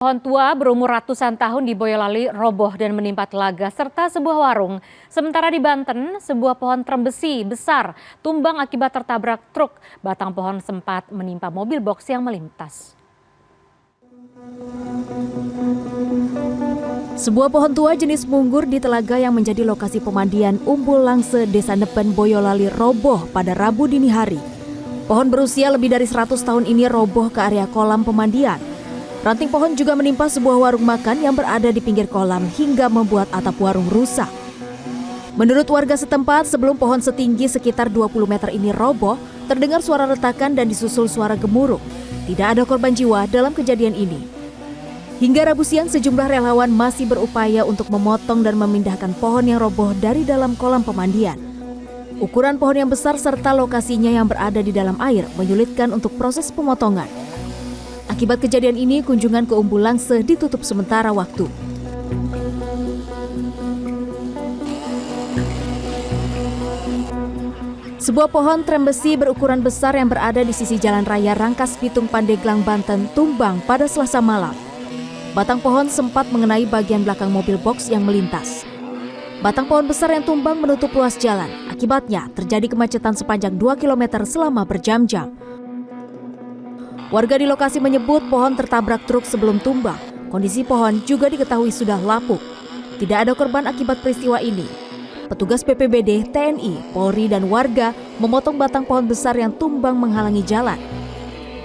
Pohon tua berumur ratusan tahun di Boyolali roboh dan menimpa telaga serta sebuah warung. Sementara di Banten, sebuah pohon trembesi besar tumbang akibat tertabrak truk. Batang pohon sempat menimpa mobil box yang melintas. Sebuah pohon tua jenis munggur di telaga yang menjadi lokasi pemandian Umbul Langse, Desa Nepen, Boyolali roboh pada Rabu dini hari. Pohon berusia lebih dari 100 tahun ini roboh ke area kolam pemandian. Ranting pohon juga menimpa sebuah warung makan yang berada di pinggir kolam hingga membuat atap warung rusak. Menurut warga setempat, sebelum pohon setinggi sekitar 20 meter ini roboh, terdengar suara retakan dan disusul suara gemuruh. Tidak ada korban jiwa dalam kejadian ini. Hingga Rabu siang, sejumlah relawan masih berupaya untuk memotong dan memindahkan pohon yang roboh dari dalam kolam pemandian. Ukuran pohon yang besar serta lokasinya yang berada di dalam air menyulitkan untuk proses pemotongan. Akibat kejadian ini, kunjungan ke Umbul Langse ditutup sementara waktu. Sebuah pohon trembesi berukuran besar yang berada di sisi jalan raya Rangkas Bitung, Pandeglang, Banten, tumbang pada Selasa malam. Batang pohon sempat mengenai bagian belakang mobil box yang melintas. Batang pohon besar yang tumbang menutup ruas jalan. Akibatnya terjadi kemacetan sepanjang 2 km selama berjam-jam. Warga di lokasi menyebut pohon tertabrak truk sebelum tumbang. Kondisi pohon juga diketahui sudah lapuk. Tidak ada korban akibat peristiwa ini. Petugas BPBD, TNI, Polri, dan warga memotong batang pohon besar yang tumbang menghalangi jalan.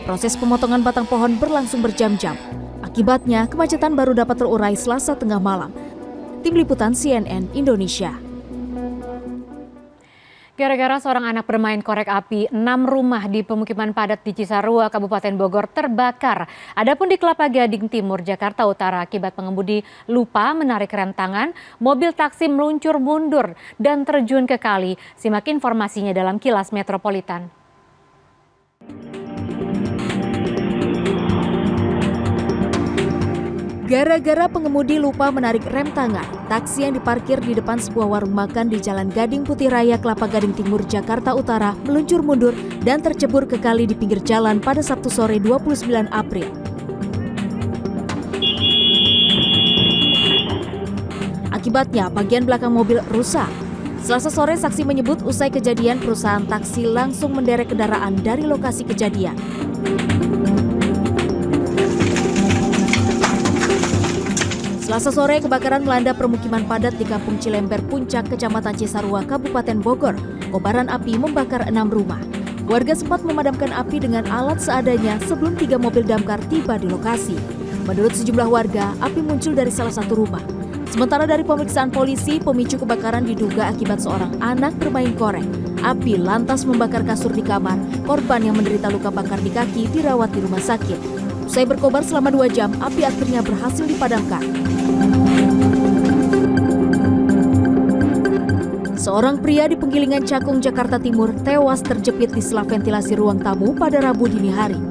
Proses pemotongan batang pohon berlangsung berjam-jam. Akibatnya, kemacetan baru dapat terurai Selasa tengah malam. Tim Liputan CNN Indonesia. Gara-gara seorang anak bermain korek api, 6 rumah di pemukiman padat di Cisarua, Kabupaten Bogor terbakar. Adapun di Kelapa Gading Timur, Jakarta Utara, akibat pengemudi lupa menarik rem tangan, mobil taksi meluncur mundur dan terjun ke kali. Simak informasinya dalam Kilas Metropolitan. Gara-gara pengemudi lupa menarik rem tangan, taksi yang diparkir di depan sebuah warung makan di Jalan Gading Putih Raya, Kelapa Gading Timur, Jakarta Utara meluncur mundur dan tercebur ke kali di pinggir jalan pada Sabtu sore 29 April. Akibatnya bagian belakang mobil rusak. Selasa sore, saksi menyebut usai kejadian perusahaan taksi langsung menderek kendaraan dari lokasi kejadian. Selasa sore, kebakaran melanda permukiman padat di Kampung Cilember Puncak, Kecamatan Cisarua, Kabupaten Bogor. Kobaran api membakar 6 rumah. Warga sempat memadamkan api dengan alat seadanya sebelum 3 mobil damkar tiba di lokasi. Menurut sejumlah warga, api muncul dari salah satu rumah. Sementara dari pemeriksaan polisi, pemicu kebakaran diduga akibat seorang anak bermain korek. Api lantas membakar kasur di kamar. Korban yang menderita luka bakar di kaki dirawat di rumah sakit. Usai berkobar selama 2 jam, api akhirnya berhasil dipadamkan. Seorang pria di Penggilingan Cakung, Jakarta Timur tewas terjepit di sela ventilasi ruang tamu pada Rabu dini hari.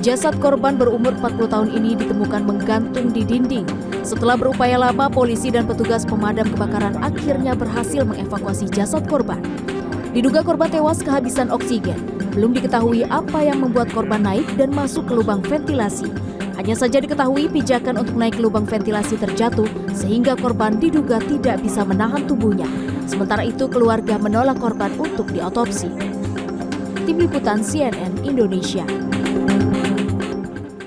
Jasad korban berumur 40 tahun ini ditemukan menggantung di dinding. Setelah berupaya lama, polisi dan petugas pemadam kebakaran akhirnya berhasil mengevakuasi jasad korban. Diduga korban tewas kehabisan oksigen. Belum diketahui apa yang membuat korban naik dan masuk ke lubang ventilasi. Hanya saja diketahui pijakan untuk naik ke lubang ventilasi terjatuh sehingga korban diduga tidak bisa menahan tubuhnya. Sementara itu, keluarga menolak korban untuk diotopsi. Tim Liputan CNN Indonesia.